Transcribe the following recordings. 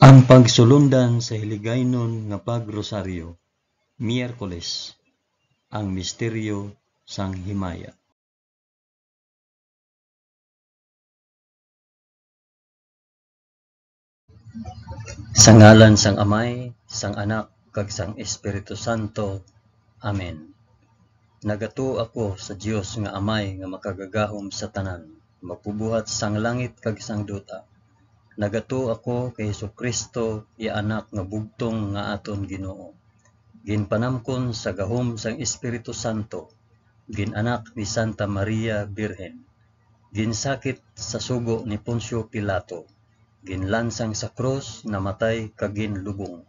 Ang pagsulundan sa hiligaynon nga pagrosaryo, Miyerkules, ang misteryo sang himaya. Sa ngalan sang Amay, sang Anak, kag sang Espiritu Santo. Amen. Nagato ako sa Dios nga Amay nga makagagahom sa tanan, magbubuhat sang langit kag sang duta. Nagato ako kay Jesucristo, iya anak nga bugtong nga aton Ginoo. Ginpanamkon sa gahom sang Espiritu Santo, ginanak ni Santa Maria Birhen. Ginsakit sa sugo ni Poncio Pilato, ginlansang sa krus, namatay kag ginlubong.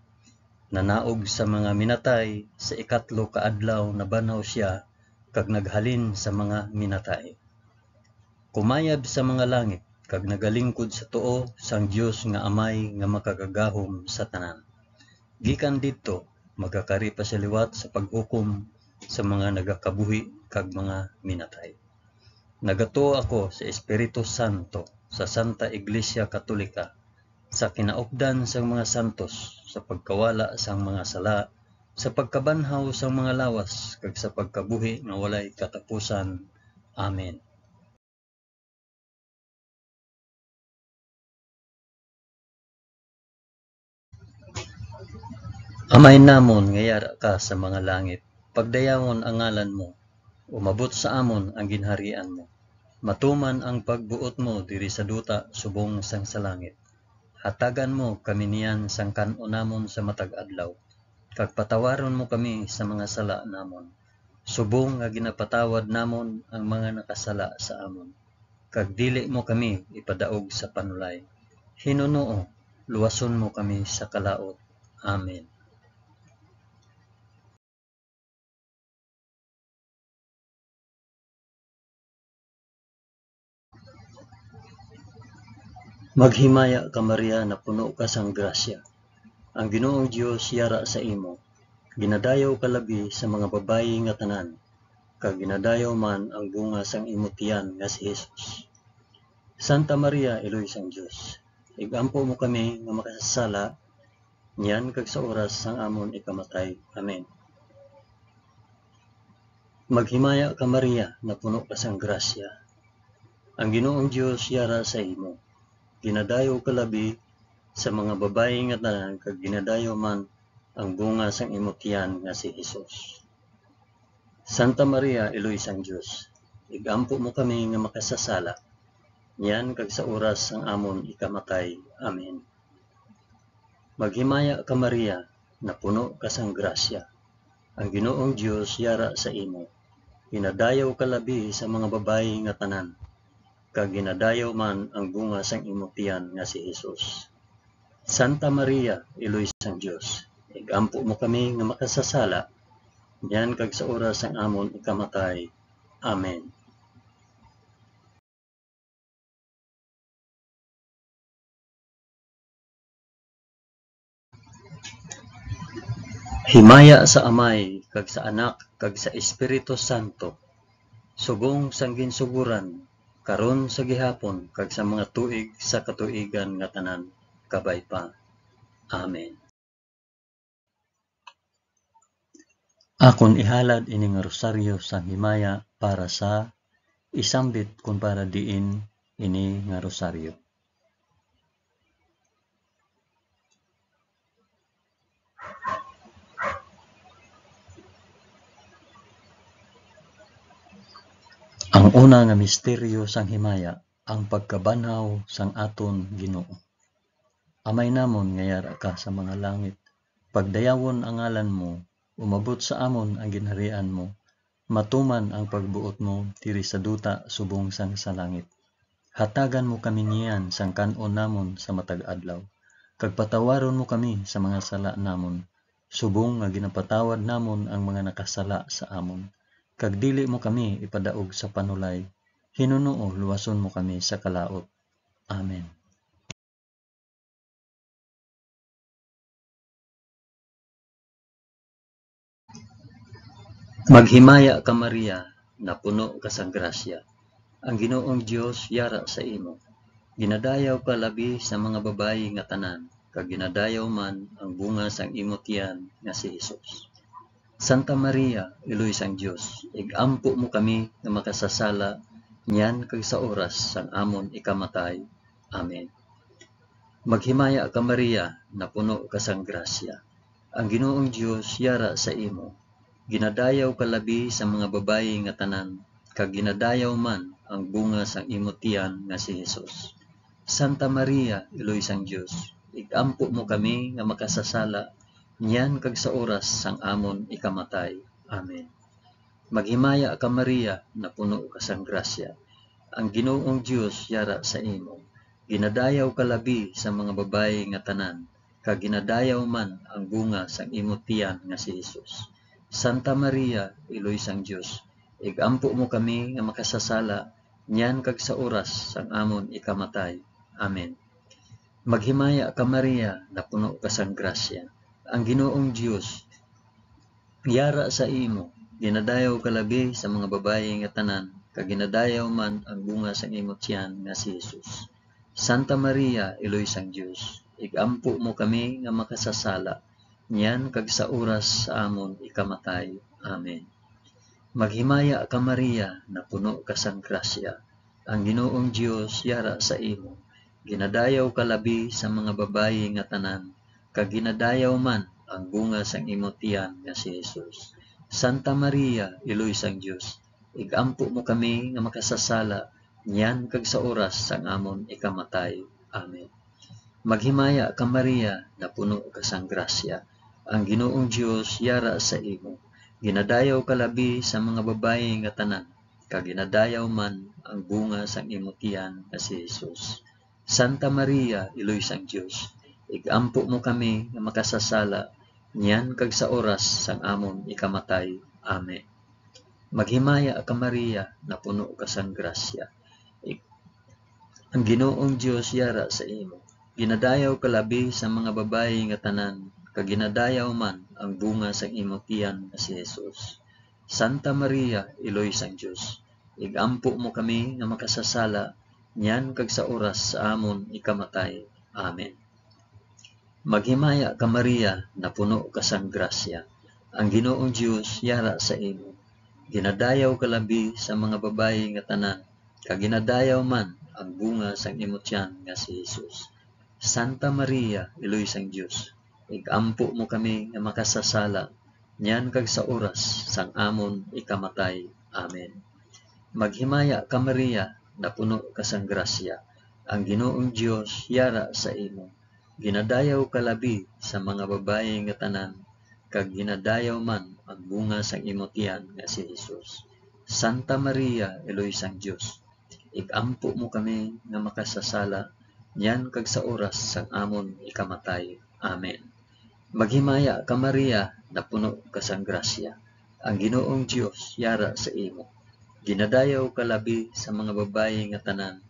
Nanaog sa mga minatay, sa ikatlo ka adlaw nabanhaw siya kag naghalin sa mga minatay. Kumayab sa mga langit kag nagalingkod sa tuo sang Dios nga Amay nga makagagahom sa tanan. Gikan didto magakari pa sa liwat sa paghukom sa mga nagakabuhi kag mga minatay. Nagato ako sa Espiritu Santo, sa Santa Iglesia Katolika, sa kinaupdan sang mga santos, sa pagkawala sang mga sala, sa pagkabanhaw sang mga lawas, kag sa pagkabuhi nga walay katapusan. Amen. Amay namon nga yara ka sa mga langit, pagdayawon ang ngalan mo, umabot sa amon ang ginharian mo. Matuman ang pagbuot mo diri sa duta subong sang sa langit. Hatagan mo kami niyan sang kan-o namon sa matag adlaw. Kag patawaron mo kami sa mga sala namon. Subong nga ginapatawad namon ang mga nakasala sa amon. Kag dili mo kami ipadaog sa panulay. Hinunoo, luwason mo kami sa kalaot. Amen. Maghimaya ka Maria na puno ka sang grasya. Ang Ginoong Dios yara sa imo. Ginadayaw ka labi sa mga babayi nga tanan, kag ginadayaw man ang bunga sang imo tiyan nga si Jesus. Santa Maria, Iloy sang Dios, igampo mo kami nga makasasala, niyan kag sa oras sang amon ikamatay. Amen. Maghimaya ka Maria na puno ka sang grasya. Ang Ginoong Dios yara sa imo. Ginadayaw ka labi sa mga babayi nga tanan, kag ginadayaw man ang bunga sang imo tiyan nga si Jesus. Santa Maria, Iloy sang Dios, igampo mo kami nga makasasala, niyan kag sa oras sang amon ikamatay. Amen. Maghimaya ka Maria na puno ka sang grasya. Ang Ginoong Dios yara sa imo. Ginadayaw ka labi sa mga babayi nga tanan, kag ginadayaw man ang bunga sang imo tiyan nga si Jesus. Santa Maria, Iloy sang Dios, igampo mo kami nga makasasala, niyan kag sa oras sang amon ikamatay. Amen. Himaya sa Amay, kag sa Anak, kag sa Espiritu Santo, subong sang ginsuguran, karon sa gihapon, kag sa mga tuig sa katuigan nga tanan, kabay pa. Amen. Akon ihalad ini nga rosaryo sang himaya para sa isambit kung para diin ini nga rosaryo. Ang una nga misteryo sang himaya, ang pagkabanhaw sang aton Ginoo. Amay namon nga yara ka sa mga langit, pagdayawon ang ngalan mo, umabot sa amon ang ginharian mo, matuman ang pagbuot mo diri sa duta subong sang sa langit. Hatagan mo kami niyan sang kan-on namon sa matag adlaw, kag patawaron mo kami sa mga sala namon, subong nga ginapatawad namon ang mga nakasala sa amon. Kag dili mo kami ipadaog sa panulay, hinunoo luwason mo kami sa kalaot. Amen. Maghimaya ka Maria na puno ka sang grasya. Ang Ginoong Dios yara sa imo. Ginadayaw ka labi sa mga babayi nga tanan, kag ginadayaw man ang bunga sang imong tiyan nga si Hesus. Santa Maria, Iloy sang Dios, igampo mo kami nga makasasala niyan kag sa oras sang amon ikamatay. Amen. Maghimaya ka Maria, na puno ka sang grasya. Ang Ginoong Dios yara sa imo. Ginadayaw ka labi sa mga babayi nga tanan, kag ginadayaw man ang bunga sang imo tiyan nga si Hesus. Santa Maria, Iloy sang Dios, igampo mo kami nga makasasala niyan kag sa oras sang amon ikamatay. Amen. Maghimaya ka Maria, na puno ka sang grasya. Ang Ginoong Dios yara sa imo. Ginadayaw ka labi sa mga babayi nga tanan, kag ginadayaw man ang bunga sang imo tiyan nga si Hesus. Santa Maria, Iloy sang Dios, igampo mo kami nga makasasala niyan kag sa oras sang amon ikamatay. Amen. Maghimaya ka Maria, na puno ka sang grasya. Ang Ginoong Dios yara sa imo. Ginadayaw ka labi sa mga babayi nga tanan, kag ginadayaw man ang bunga sang imo tiyan nga si Hesus. Santa Maria, Iloy sang Dios, igampo mo kami nga makasasala niyan kag sa oras sa amon ikamatay. Amen. Maghimaya ka Maria, na puno ka sang grasya. Ang Ginoong Dios yara sa imo. Ginadayaw ka labi sa mga babayi nga tanan, kag ginadayaw man ang bunga sang imo tiyan nga si Hesus. Santa Maria, Iloy sang Dios, igampo mo kami nga makasasala niyan kag sa oras sang amon ikamatay. Amen. Maghimaya ka Maria, na puno ka sang grasya. Ang Ginoong Dios yara sa imo. Ginadayaw ka labi sa mga babayi nga tanan, kag ginadayaw man ang bunga sang imo tiyan nga si Hesus. Santa Maria, Iloy sang Dios, igampo mo kami nga makasasala niyan kag sa oras sang amon ikamatay. Amen. Maghimaya ka Maria, na puno ka sang grasya. Ang Ginoong Dios yara sa imo. Ginadayaw ka labi sa mga babayi nga tanan, kag ginadayaw man ang bunga sang imo tiyan nga si Hesus. Santa Maria, Iloy sang Dios, igampo mo kami nga makasasala niyan kag sa oras sa amon ikamatay. Amen. Maghimaya ka Maria, na puno ka sang grasya. Ang Ginoong Dios yara sa imo. Ginadayaw ka labi sa mga babayi nga tanan, kag ginadayaw man ang bunga sang imo tiyan nga si Hesus. Santa Maria, Iloy sang Dios, igampo mo kami nga makasasala niyan kag sa oras sang amon ikamatay. Amen. Maghimaya ka Maria, na puno ka sang grasya. Ang Ginoong Dios yara sa imo. Ginadayaw ka labi sa mga babayi nga tanan, kag ginadayaw man ang bunga sang imo tiyan nga si Hesus. Santa Maria, Iloy sang Dios, igampo mo kami nga makasasala niyan kag sa oras sang amon ikamatay. Amen. Maghimaya ka Maria, na puno ka sang grasya. Ang Ginoong Dios yara sa imo. Ginadayaw ka labi sa mga babayi nga tanan,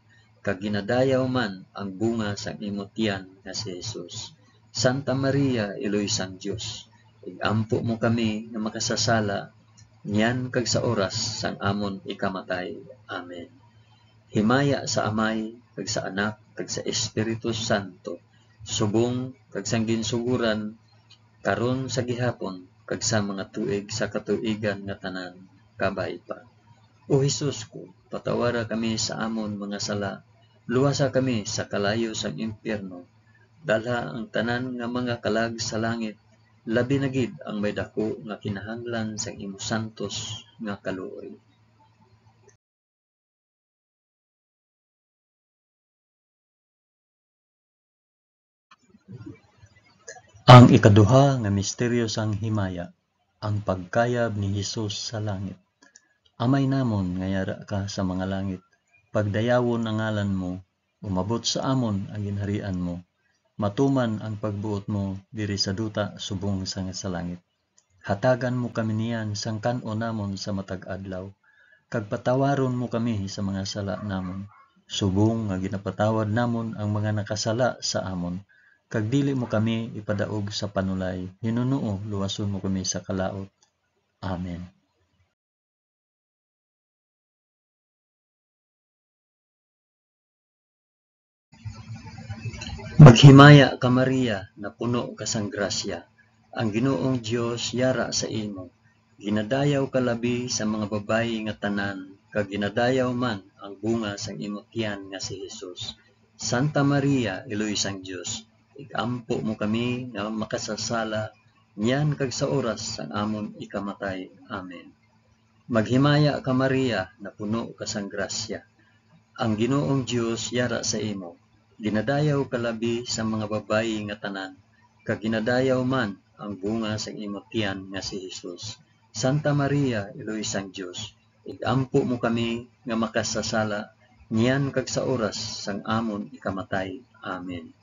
kag ginadayaw man ang bunga sang imo tiyan nga si Hesus. Santa Maria, Iloy sang Dios, igampo mo kami nga makasasala niyan kag sa oras sang amon ikamatay. Amen. Himaya sa Amay, kag sa Anak, kag sa Espiritu Santo, subong kag sang ginsuguran karon sa gihapon kag sa mga tuig sa katuigan nga tanan. Kabay pa. O Hesus ko, patawara kami sa amon mga sala, luwasa kami sa kalayo sang impyerno, dalha ang tanan nga mga kalag sa langit, labi na gid ang may dako nga kinahanglan sang imo santos nga kaluoy. Ang ikaduha nga misteryo sang himaya, ang pagkayab ni Hesus sa langit. Amay namon nga yara ka sa mga langit, pagdayawon ang ngalan mo, umabot sa amon ang ginharian mo, matuman ang pagbuot mo diri sa duta subong sa langit. Hatagan mo kami niyan sang kan-o namon sa matag adlaw, kag patawaron mo kami sa mga sala namon, subong nga ginapatawad namon ang mga nakasala sa amon, kag dili mo kami ipadaog sa panulay, Hinuno luwason mo kami sa kalaot. Amen. Maghimaya ka Maria, na puno ka sang grasya. Ang Ginoong Dios yara sa imo. Ginadayaw ka labi sa mga babayi nga tanan, kag ginadayaw man ang bunga sang imong tiyan nga si Jesus. Santa Maria, Iloy sang Dios, igampo mo kami nga makasasala, niyan kag sa oras sang amon ikamatay. Amen. Maghimaya ka Maria, na puno ka sang grasya. Ang Ginoong Dios yara sa imo. Ginadayaw ka labi sa mga babayi nga tanan, kag ginadayaw man ang bunga sang imong tiyan nga si Jesus. Santa Maria, Iloy sang Dios, igampo mo kami nga makasasala, niyan kag sa oras sang amon ikamatay. Amen.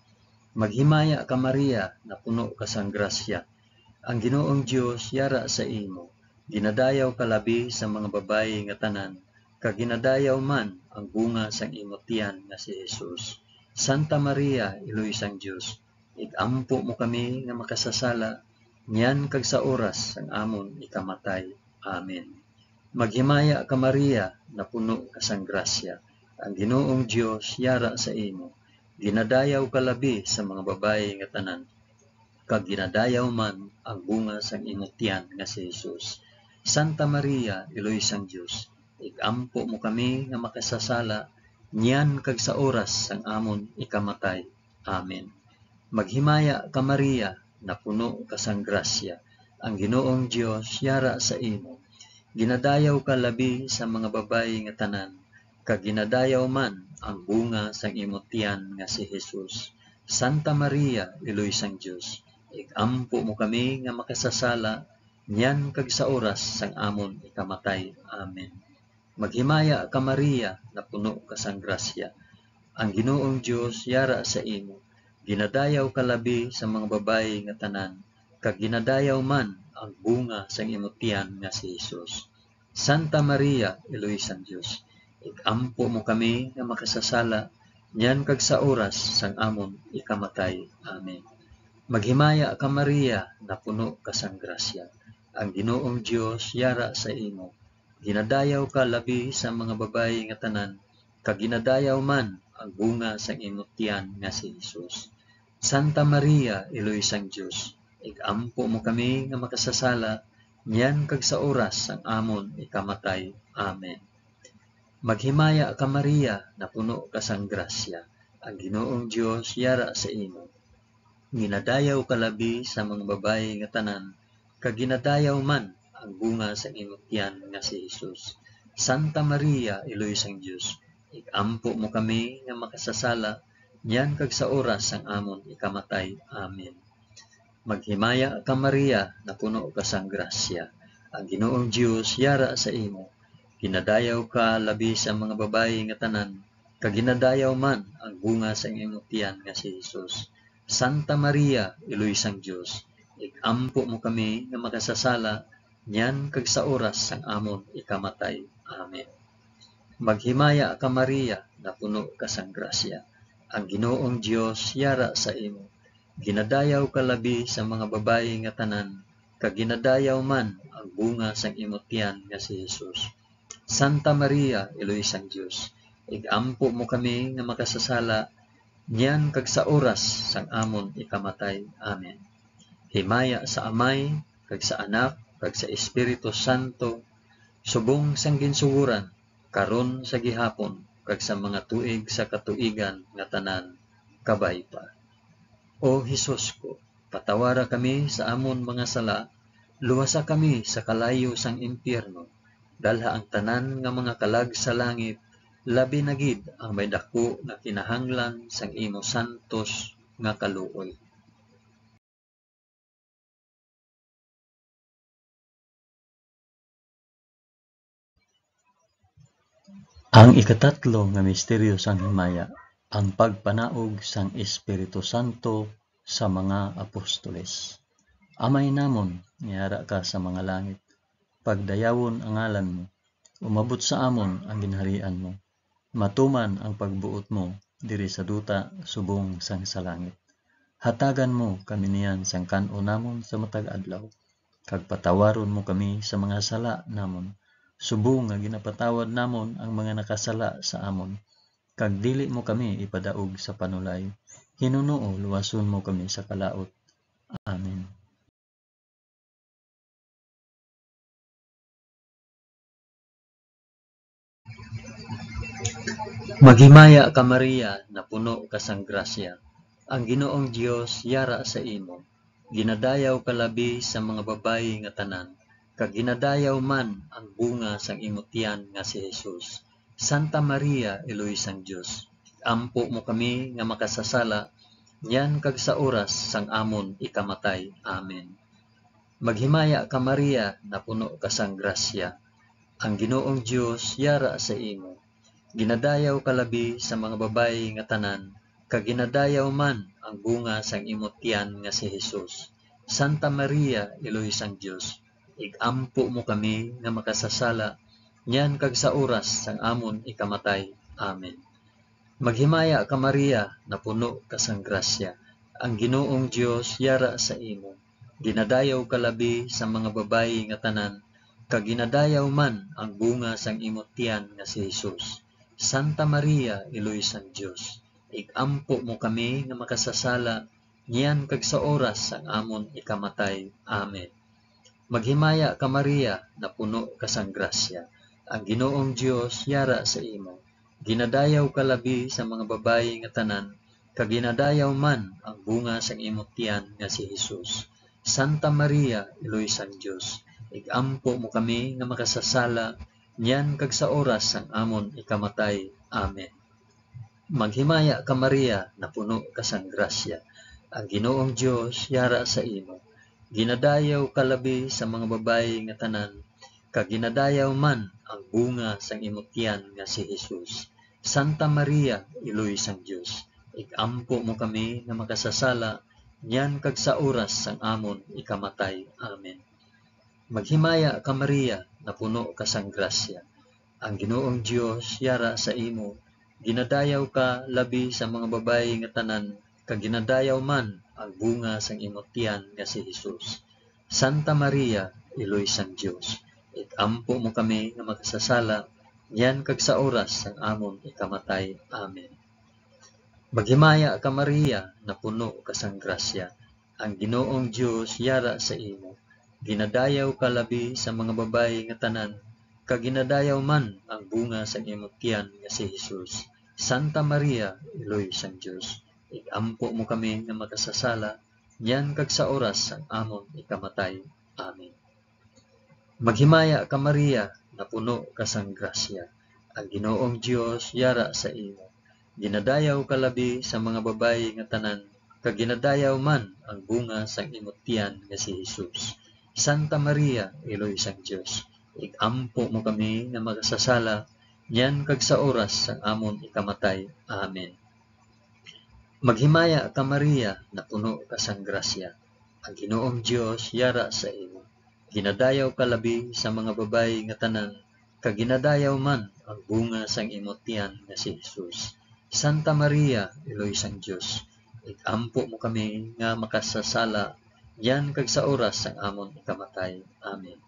Maghimaya ka Maria, na puno ka sang grasya. Ang Ginoong Dios yara sa imo. Ginadayaw ka labi sa mga babayi nga tanan, kag ginadayaw man ang bunga sang imong tiyan nga si Jesus. Santa Maria, Iloy sang Dios, igampo mo kami nga makasasala, niyan kag sa oras sang amon ikamatay. Amen. Maghimaya ka Maria, na puno ka sang grasya. Ang Ginoong Dios yara sa imo. Ginadayaw ka labi sa mga babayi nga tanan, kag ginadayaw man ang bunga sang imong tiyan nga si Jesus. Santa Maria, Iloy sang Dios, igampo mo kami nga makasasala, niyan kag sa oras sang amon ikamatay. Amen. Maghimaya ka Maria, na puno ka sang grasya. Ang Ginoong Dios yara sa imo. Ginadayaw ka labi sa mga babayi nga tanan, kag ginadayaw man ang bunga sang imong tiyan nga si Jesus. Santa Maria, Iloy sang Dios, igampo mo kami nga makasasala, niyan kag sa oras sang amon ikamatay. Amen. Maghimaya ka Maria, na puno ka sang grasya. Ang Ginoong Dios yara sa imo. Ginadayaw ka labi sa mga babayi nga tanan, kag ginadayaw man ang bunga sang imong tiyan nga si Jesus. Santa Maria, Iloy sang Dios, igampo mo kami nga makasasala, niyan kag sa oras sang amon ikamatay. Amen. Maghimaya ka Maria, na puno ka sang grasya. Ang Ginoong Dios yara sa imo. Ginadayaw ka labi sa mga babayi nga tanan, kag ginadayaw man ang bunga sang imong tiyan nga si Jesus. Santa Maria, Iloy sang Dios, igampo mo kami nga makasasala, niyan kag sa oras sang amon ikamatay. Amen. Maghimaya ka Maria, na puno ka sang grasya. Ang Ginoong Dios yara sa imo. Ginadayaw ka labi sa mga babayi nga tanan, kag ginadayaw man ang bunga sa imong tiyan nga si Jesus. Santa Maria, Iloy sang Dios, igampo mo kami nga makasasala, niyan kag sa oras sang amon ikamatay. Amen. Maghimaya ka Maria, na puno ka sang grasya. Ang Ginoong Dios yara sa imo. Ginadayaw ka labi sa mga babayi nga tanan, kag ginadayaw man ang bunga sa imong tiyan nga si Jesus. Santa Maria, Iloy sang Dios, igampo mo kami nga makasasala, niyan kag sa oras sang amon ikamatay. Amen. Maghimaya ka Maria, na puno ka sang grasya. Ang Ginoong Dios yara sa imo. Ginadayaw ka labi sa mga babayi nga tanan, kag ginadayaw man ang bunga sang imong tiyan nga si Jesus. Santa Maria, Iloy sang Dios, igampo mo kami nga makasasala, niyan kag sa oras sang amon ikamatay. Amen. Himaya sa Amay, kag sa Anak, kag sa Espiritu Santo, subong sang ginsuguran, karon sa gihapon, kag sa mga tuig sa katuigan nga tanan, kabay pa. O Hesus ko, patawara kami sa amon mga sala, luwasa kami sa kalayo sang impyerno, dalha ang tanan nga mga kalag sa langit, labi na gid ang may dako nga kinahanglan sang imo santos nga kaluoy. Ang ikatatlo nga misteryo sang himaya, ang pagpanaog sang Espiritu Santo sa mga apostoles. Amay namon, niyara ka sa mga langit, pagdayawon ang ngalan mo, umabot sa amon ang ginharian mo, matuman ang pagbuot mo diri sa duta subong sang sa langit. Hatagan mo kami niyan sang kan-o namon sa matag adlaw, kag patawaron mo kami sa mga sala namon, subong nga ginapatawad namon ang mga nakasala sa amon, kag dili mo kami ipadaog sa panulay, Hinunoo, luwason mo kami sa kalaot. Amen. Maghimaya ka Maria, na puno ka sang grasya. Ang Ginoong Dios yara sa imo. Ginadayaw ka labi sa mga babayi nga tanan, kag ginadayaw man ang bunga sang imong tiyan nga si Jesus. Santa Maria, Eloy sang Dios, ampo mo kami nga makasasala, yan kag sa oras sang amon ikamatay. Amen. Maghimaya ka Maria, na puno ka sang grasya. Ang Ginoong Dios yara sa imo. Ginadayaw ka labi sa mga babayi nga tanan, kag ginadayaw man ang bunga sang imong tiyan nga si Jesus. Santa Maria, Eloy sang Dios, igampo mo kami nga makasasala, nyan kag sa oras sang amon ikamatay. Amen. Maghimaya ka Maria, na puno ka sang grasya. Ang Ginoong Dios yara sa imo. Ginadayaw ka labi sa mga babayi nga tanan, kag ginadayaw man ang bunga sang imong tiyan nga si Jesus. Santa Maria, Eloy sang Dios, igampo mo kami nga makasasala, niyan kag sa oras sang amon ikamatay. Amen. Maghimaya ka Maria, na puno ka sang grasya. Ang Ginoong Dios yara sa imo. Ginadayaw ka labi sa mga babayi nga tanan, kag ginadayaw man ang bunga sang imong tiyan nga si Jesus. Santa Maria, Eloy sang Dios, igampo mo kami nga makasasala, niyan kag sa oras sang amon ikamatay. Amen. Maghimaya ka Maria, na puno ka sang grasya. Ang Ginoong Dios yara sa imo. Ginadayaw ka labi sa mga babayi nga tanan, kag ginadayaw man ang bunga sang imong tiyan nga si Jesus. Santa Maria, Eloy sang Dios, igampo mo kami nga makasasala, niyan kag sa oras sang amon ikamatay. Amen. Maghimaya ka Maria, na puno ka sang grasya. Ang Ginoong Dios yara sa imo. Ginadayaw ka labi sa mga babayi nga tanan, kag ginadayaw man ang bunga sang imong tiyan nga si Jesus. Santa Maria, Eloy sang Dios, igampo mo kami nga makasasala, yan kag sa oras sang amon ikamatay. Amen. Maghimaya ka Maria, na puno ka sang grasya. Ang Ginoong Dios yara sa imo. Ginadayaw ka labi sa mga babayi nga tanan, kag ginadayaw man ang bunga sang imong tiyan nga si Jesus. Santa Maria, Eloy sang Dios, igampo mo kami nga makasasala, yan kag sa oras sang amon ikamatay. Amen. Maghimaya ka Maria, na puno ka sang grasya. Ang Ginoong Dios yara sa imo. Ginadayaw ka labi sa mga babayi nga tanan, kag ginadayaw man ang bunga sang imong tiyan nga si Jesus. Santa Maria, Eloy sang Dios, igampo mo kami nga makasasala, niyan kag sa oras sang amon ikamatay. Amen. Maghimaya ka Maria, na puno ka sang grasya. Ang Ginoong Dios yara sa imo. Ginadayaw ka labi sa mga babayi nga tanan, kag ginadayaw man ang bunga sang imong tiyan nga si Jesus. Santa Maria, Eloy sang Dios, igampo mo kami nga makasasala, yan kag sa oras sang amon ikamatay. Amen.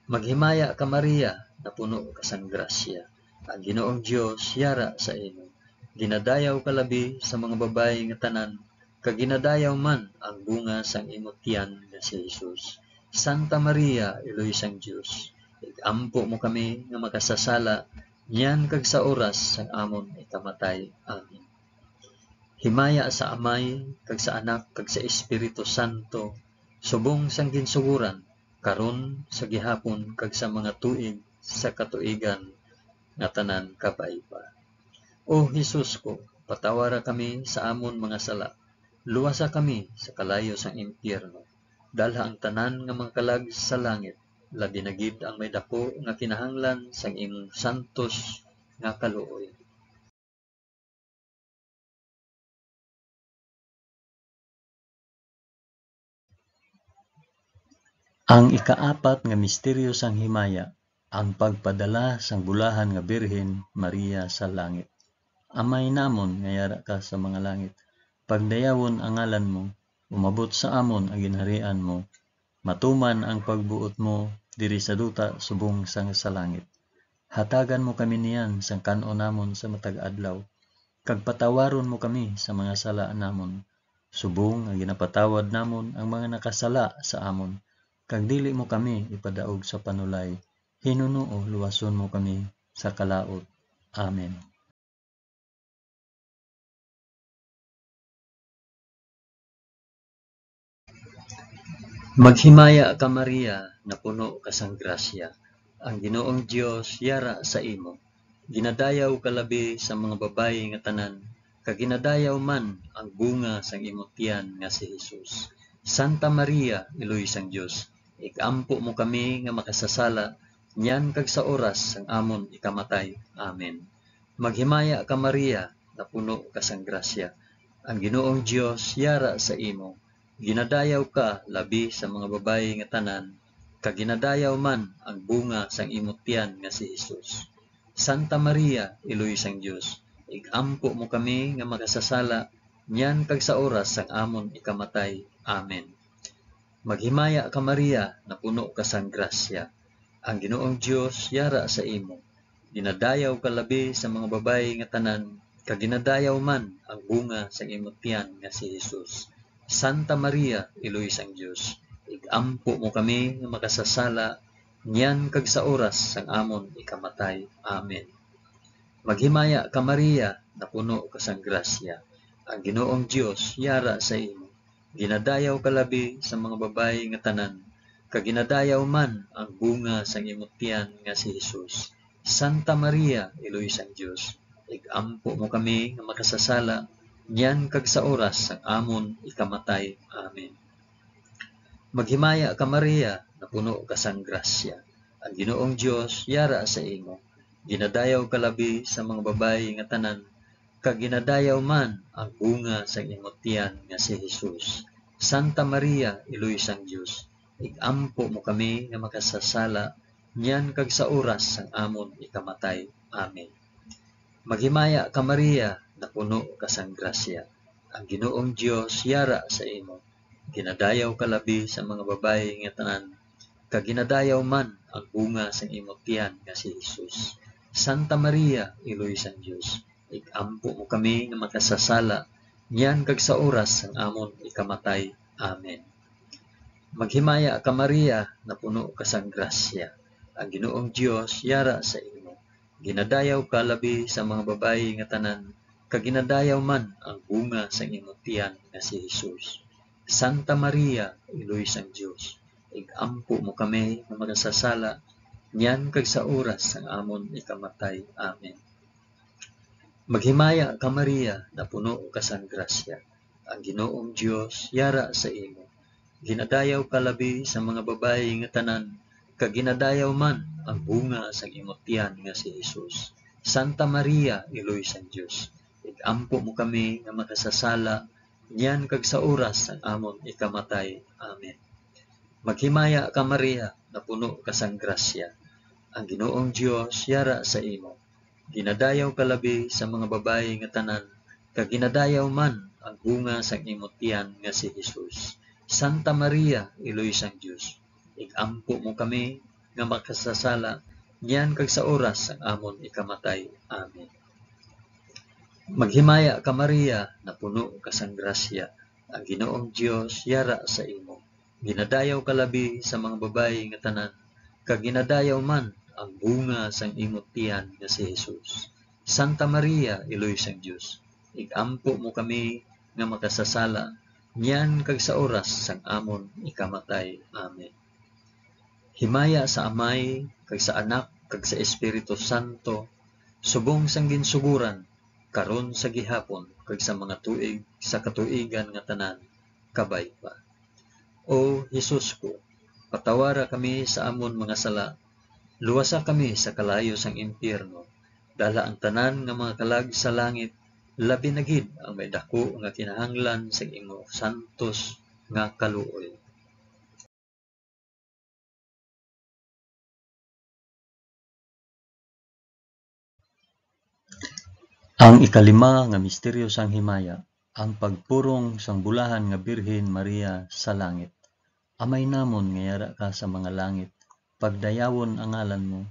Maghimaya ka Maria, na puno ka sang grasya. Ang Ginoong Dios yara sa imo. Ginadayaw ka labi sa mga babayi nga tanan, kag ginadayaw man ang bunga sang imong tiyan nga si Jesus. Santa Maria, Eloy sang Dios, igampo mo kami nga makasasala, niyan kag sa oras sang amon ikamatay. Amen. Himaya sa Amay, kag sa Anak, kag sa Espiritu Santo, subong sang ginsuguran, karon sa gihapon, kag sa mga tuig sa katuigan nga tanan kapaipa. O Jesus ko, patawara kami sa amon mga sala, luwasa kami sa kalayo sang impyerno, dalha ang tanan nga mga kalag sa langit, labi na gid ang may dako nga kinahanglan sang imong santos nga kaluoy. Ang ikaapat nga misteryo sang himaya, ang pagpadala sang bulahan nga Birhen Maria sa langit. Amay namon nga yara ka sa mga langit, pagdayawon ang ngalan mo, umabot sa amon ang ginharian mo, matuman ang pagbuot mo diri sa duta subong sang sa langit. Hatagan mo kami niyan sang kan-o namon sa matag adlaw, kag patawaron mo kami sa mga sala namon. Subong nga ginapatawad namon ang mga nakasala sa amon, kag dili mo kami ipadaog sa panulay. Hinunoo luwason mo kami sa kalaot. Amen. Maghimaya ka Maria, na puno ka sang grasya. Ang Ginoong Dios yara sa imo. Ginadayaw ka labi sa mga babayi nga tanan, kag ginadayaw man ang bunga sang imong tiyan nga si Hesus. Santa Maria, Iloy sang Dios, ikampo mo kami nga makasasala, nyan kag sa oras sang amon ikamatay. Amen. Maghimaya ka Maria, na puno ka sang grasya. Ang Ginoong Dios yara sa imo. Ginadayaw ka labi sa mga babayi nga tanan, kag ginadayaw man ang bunga sang imong tiyan nga si Hesus. Santa Maria, Iloy sang Dios, igampo mo kami nga makasasala, nyan kag sa oras sang amon ikamatay. Amen. Maghimaya ka Maria, na puno ka sang grasya. Ang Ginoong Dios yara sa imo. Ginadayaw ka labi sa mga babayi nga tanan, kag ginadayaw man ang bunga sang imong tiyan nga si Hesus. Santa Maria, Iloy sang Dios, igampo mo kami nga makasasala, nyan kag sa oras sang amon ikamatay. Amen. Maghimaya ka Maria, na puno ka sang grasya. Ang Ginoong Dios yara sa imo. Ginadayaw ka labi sa mga babayi nga tanan, kag ginadayaw man ang bunga sang imong tiyan nga si Hesus. Santa Maria, Iloy sang Dios, igampo mo kami nga makasasala, nyan kag sa oras sang amon ikamatay. Amen. Maghimaya ka Maria, na puno ka sang grasya. Ang Ginoong Dios yara sa imo. Ginadayaw ka labi sa mga babayi nga tanan, kag ginadayaw man ang bunga sang imong tiyan nga si Hesus. Santa Maria, Iloy sang Dios, igampo mo kami nga makasasala, nyan kag sa oras sang amon ikamatay. Amen. Maghimaya ka Maria, na puno ka sang grasya. Ang Ginoong Dios yara sa imo. Ginadayaw ka labi sa mga babayi nga tanan, kag ginadayaw man ang bunga sang imong tiyan nga si Hesus. Santa Maria, Iloy sang Dios, igampo mo kami nga makasasala, nyan kag sa oras sang amon ikamatay. Amen. Maghimaya ka Maria, na puno ka sang grasya. Ang Ginoong Dios yara sa imo. Ginadayaw ka labi sa mga babayi nga tanan, kag ginadayaw man ang bunga sang imong tiyan nga si Hesus. Santa Maria, Iloy sang Dios, igampo mo kami nga makasasala, nyan kag sa oras sang amon ikamatay. Amen. Maghimaya ka Maria, na puno ka sang grasya. Ang Ginoong Dios yara sa imo. Ginadayaw ka labi sa mga babayi nga tanan, kag ginadayaw man ang bunga sang imong tiyan nga si Hesus. Santa Maria, Iloy sang Dios, igampo mo kami nga makasasala, nyan kag sa oras sang amon ikamatay. Amen. Maghimaya ka Maria, na puno ka sang grasya. Ang Ginoong Dios yara sa imo. Ginadayaw ka labi sa mga babayi nga tanan, kag ginadayaw man ang bunga sang imong tiyan nga si Hesus. Santa Maria, Iloy sang Dios, igampo mo kami nga makasasala, nyan kag sa oras sang amon ikamatay. Amen. Maghimaya ka Maria, na puno ka sang grasya. Ang Ginoong Dios yara sa imo. Ginadayaw ka labi sa mga babayi nga tanan, kag ginadayaw man ang bunga sang imong tiyan nga si Hesus. Santa Maria, Iloy sang Dios, igampo mo kami nga makasasala, nyan kag sa oras sang amon ikamatay. Amen. Himaya sa Amay, kag sa Anak, kag sa Espiritu Santo, subong sang ginsuguran, karon sa gihapon, kag sa mga tuig sa katuigan nga tanan, kabay pa. O Hesus ko, patawara kami sa amon mga sala, luwasa kami sa kalayo sang impyerno, dala ang tanan nga mga kalag sa langit, labi na gid ang may dako nga kinahanglan sa imong santos nga kaluoy. Ang ikalima nga misteryo sang himaya, ang pagpurong sang bulahan nga Birhen Maria sa langit. Amay namon nga yara ka sa mga langit, pagdayawon ang ngalan mo,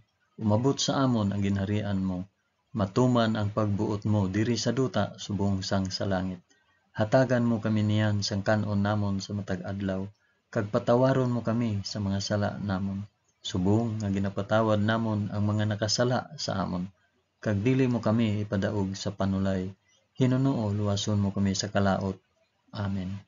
umabot sa amon ang ginharian mo, Matuman ang pagbuot mo diri sa duta subong sang sa langit. Hatagan mo kami niyan sang kanon namon sa matag adlaw, kag patawaron mo kami sa mga sala namon. Subong nga ginapatawad namon ang mga nakasala sa amon. Kag dili mo kami ipadaog sa panulay. Hinunoo luwason mo kami sa kalaot. Amen.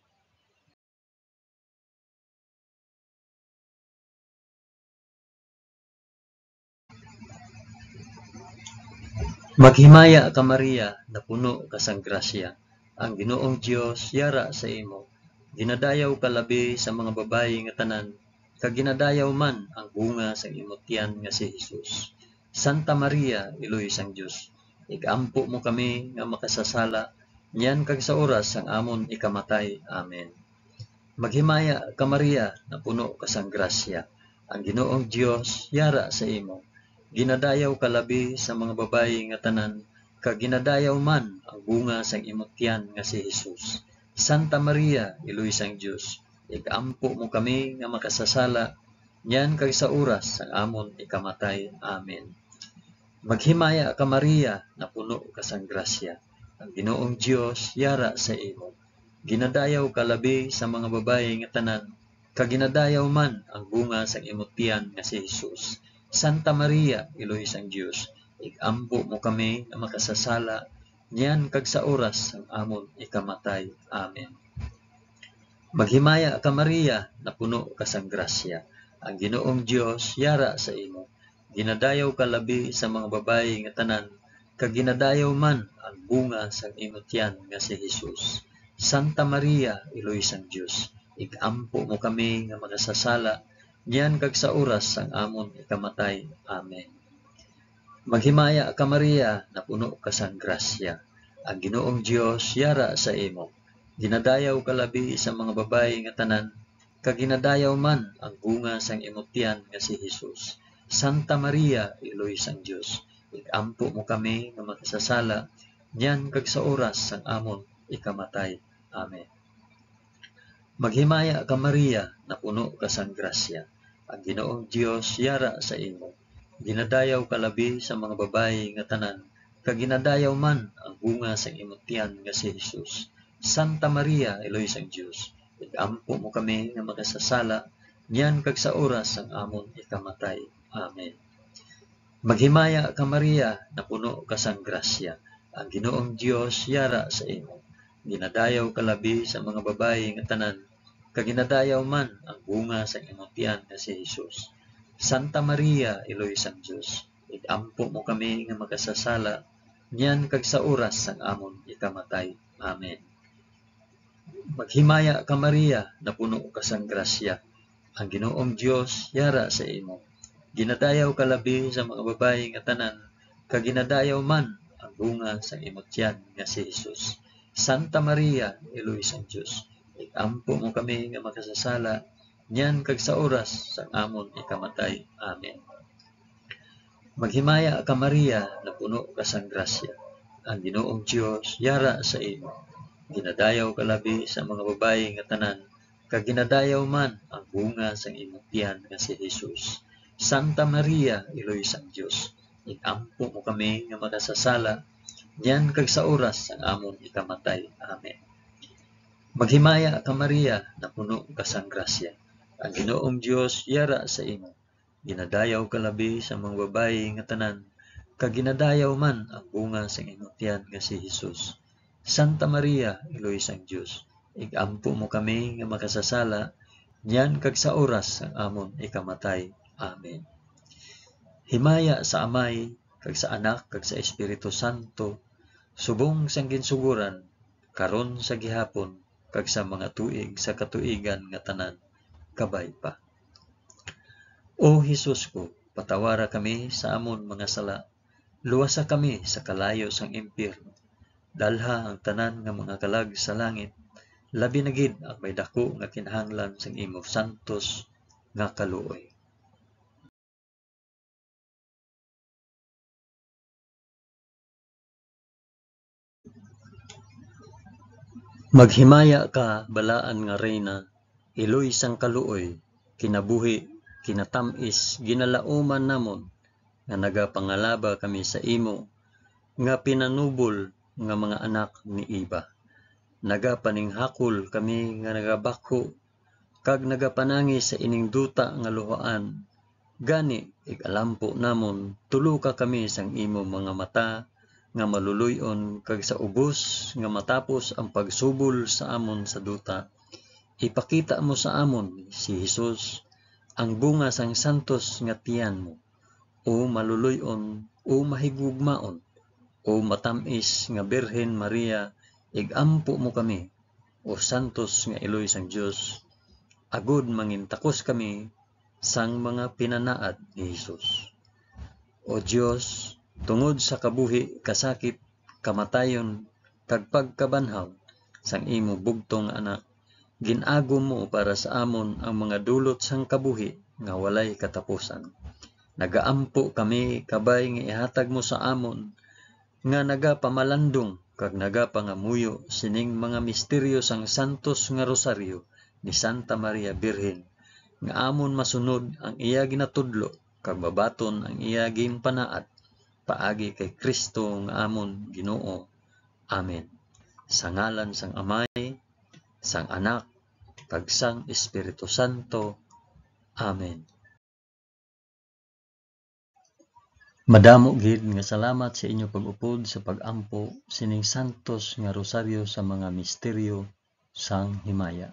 Maghimaya ka Maria, na puno ka sang grasya. Ang Ginoong Dios yara sa imo. Ginadayaw ka labi sa mga babayi nga tanan, kag ginadayaw man ang bunga sang imong tiyan nga si Jesus. Santa Maria, Iloy sang Dios, igampo mo kami nga makasasala, niyan kag sa oras sang amon ikamatay. Amen. Maghimaya ka Maria, na puno ka sang grasya. Ang Ginoong Dios yara sa imo. Ginadayaw ka labi sa mga babayi nga tanan, kag ginadayaw man ang bunga sang imong tiyan nga si Jesus. Santa Maria, Iloy sang Dios, igampo mo kami nga makasasala, niyan kag sa oras sang amon ikamatay. Amen. Maghimaya ka Maria, na puno ka sang grasya. Ang Ginoong Dios yara sa imo. Ginadayaw ka labi sa mga babayi nga tanan, kag ginadayaw man ang bunga sang imong tiyan nga si Jesus. Santa Maria, Iloy sang Dios, igampo mo kami nga makasasala, niyan kag sa oras sang amon ikamatay. Amen. Maghimaya ka Maria, na puno ka sang grasya. Ang Ginoong Dios yara sa imo. Ginadayaw ka labi sa mga babayi nga tanan, kag ginadayaw man ang bunga sang imong tiyan nga si Jesus. Santa Maria, Iloy sang Dios, igampo mo kami nga makasasala, niyan kag sa oras sang amon ikamatay. Amen. Maghimaya ka Maria, na puno ka sang grasya. Ang Ginoong Dios yara sa imo. Ginadayaw ka labi sa mga babayi nga tanan, kag ginadayaw man ang bunga sang imong tiyan nga si Jesus. Santa Maria, Iloy sang Dios, igampo mo kami nga makasasala, niyan kag sa oras sang amon ikamatay. Amen. Maghimaya ka Maria, na puno ka sang grasya. Ang Ginoong Dios yara sa imo. Ginadayaw ka labi sa mga babayi nga tanan, kag ginadayaw man ang bunga sang imong tiyan nga si Jesus. Santa Maria, Iloy sang Dios, igampo mo kami nga makasasala, niyan kag sa oras sang amon ikamatay. Amen. Maghimaya ka Maria, na puno ka sang grasya. Ang Ginoong Dios yara sa imo. Ginadayaw ka labi sa mga babayi nga tanan, kag ginadayaw man ang bunga sang imong tiyan nga si Jesus. Santa Maria, Iloy sang Dios, igampo mo kami nga makasasala, niyan kag sa oras sang amon ikamatay. Amen. Maghimaya ka Maria, na puno ka sang grasya. Ang Ginoong Dios yara sa imo. Ginadayaw ka labi sa mga babayi nga tanan, kag ginadayaw man ang bunga sang imong tiyan nga si Jesus. Santa Maria, Iloy sang Dios, igampo mo kami nga makasasala, niyan kag sa oras sang amon ikamatay. Amen. Maghimaya ka Maria, na puno ka sang grasya. Ang Ginoong Dios yara sa imo. Ginadayaw ka labi sa mga babayi nga tanan, kag ginadayaw man ang bunga sang imong tiyan nga si Jesus. Santa Maria, Iloy sang Dios, igampo mo kami nga makasasala, niyan kag sa oras sang amon ikamatay. Amen. Maghimaya ka Maria, na puno ka sang grasya. Ang Ginoong Dios yara sa imo. Ginadayaw ka labi sa mga babayi nga tanan, kag ginadayaw man ang bunga sang imong tiyan nga si Jesus. Santa Maria, Iloy sang Dios, igampo mo kami nga makasasala, niyan kag sa oras sang amon ikamatay. Amen. Himaya sa Amay, kag sa Anak, kag sa Espiritu Santo, subong sang ginsuguran, karon sa gihapon, kag sa mga tuig sa katuigan nga tanan, kabay pa. O Hesus ko, patawara kami sa amon mga sala, luwasa kami sa kalayo sang impyerno, dalha ang tanan nga mga kalag sa langit, labi na gid ang may dako nga kinahanglan sang imo santos nga kaluoy. Maghimaya ka balaan nga reyna, Iloy sang kaluoy, kinabuhi, kinatamis, ginalauman namon, nga nagapangalaba kami sa imo, nga pinanubol nga mga anak ni Eva. Nagapaninghakol kami nga nagabakho kag nagapanangi sa ining duta nga luhaan. Gani igalampo namon tulo ka kami sang imo mga mata nga maluluyon kag sa ubos nga matapos ang pagsubol sa amon sa duta. Ipakita mo sa amon si Jesus ang bunga sang santos nga tiyan mo, o maluluyon o mahigugmaon o matamis nga Birhen Maria, igampo mo kami, o santos nga iloy sang Dios, agud mangintakos kami sang mga pinanaad ni Jesus. O Dios, tungod sa kabuhi, kasakit, kamatayon, kag pagkabanhaw sang imo bugtong anak, ginago mo para sa amon ang mga dulot sang kabuhi nga walay katapusan. Nagaampo kami kabay nga ihatag mo sa amon nga nagapamalandong kag nagapangamuyo sining mga misteryo sang santos nga rosaryo ni Santa Maria Birhen, nga amon masunod ang iya ginatudlo kag babaton ang iya ginpanaad paagi kay Kristo nga amon Ginoo. Amen. Sa ngalan sang Amay, sang Anak, kag sang Espiritu Santo. Amen. Madamo gid nga salamat sa inyo pag-upod sa pag-ampo sining santos nga rosaryo sa mga misteryo sang himaya.